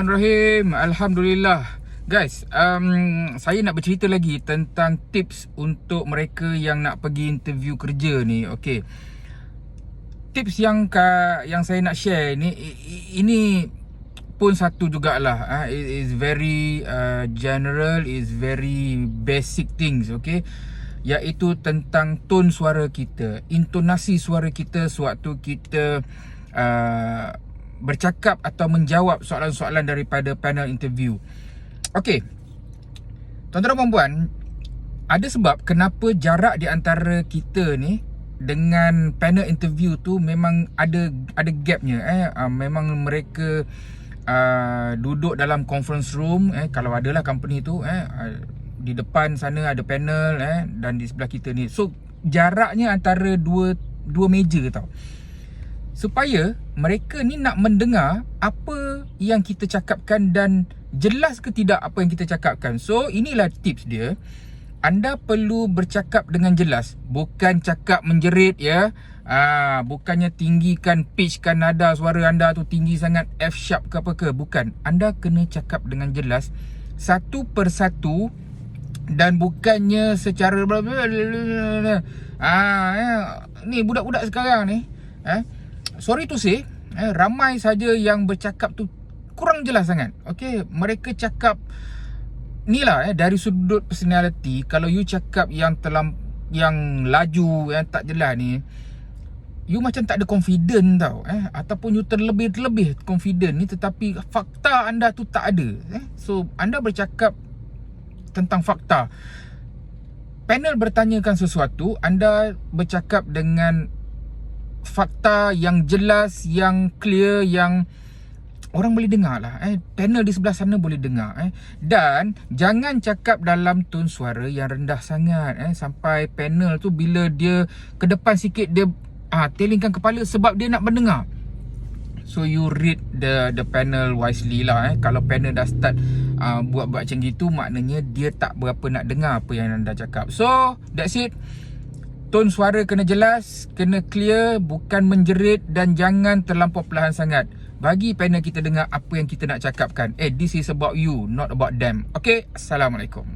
Bismillahirrahmanirrahim. Alhamdulillah. Guys, saya nak bercerita lagi tentang tips untuk mereka yang nak pergi interview kerja ni. Okey. Tips yang saya nak share ni, ini pun satu jugalah. It is very general, is very basic things, okey. Iaitu tentang tone suara kita, intonasi suara kita sewaktu kita bercakap atau menjawab soalan-soalan daripada panel interview. Okey, tuan-tuan dan puan, ada sebab kenapa jarak di antara kita ni dengan panel interview tu memang ada gapnya. Memang mereka duduk dalam conference room, kalau adalah company tu, di depan sana ada panel, dan di sebelah kita ni. So jaraknya antara dua meja tau, supaya mereka ni nak mendengar apa yang kita cakapkan dan jelas ke tidak apa yang kita cakapkan. So inilah tips dia. Anda perlu bercakap dengan jelas, bukan cakap menjerit ya. Bukannya tinggikan, pitchkan nada suara anda tu tinggi sangat, F sharp ke apa ke. Bukan. Anda kena cakap dengan jelas, satu persatu, dan bukannya secara ni budak-budak sekarang ni, sorry to say, ramai saja yang bercakap tu kurang jelas sangat. Okay, mereka cakap ni lah, dari sudut personality. Kalau you cakap yang laju, yang tak jelas ni, you macam tak ada confident tau, ataupun you terlebih confident ni, tetapi fakta anda tu tak ada. So anda bercakap tentang fakta. Panel bertanyakan sesuatu, anda bercakap dengan fakta yang jelas, yang clear, yang orang boleh dengar lah. Panel di sebelah sana boleh dengar. Dan jangan cakap dalam tone suara yang rendah sangat, sampai panel tu bila dia ke depan sikit, dia telingkan kepala sebab dia nak mendengar. So you read the panel wisely lah. Kalau panel dah start buat macam gitu, maknanya dia tak berapa nak dengar apa yang anda cakap. So that's it. Tone suara kena jelas, kena clear, bukan menjerit, dan jangan terlampau perlahan sangat. Bagi panel kita dengar apa yang kita nak cakapkan. This is about you, not about them. Okay, Assalamualaikum.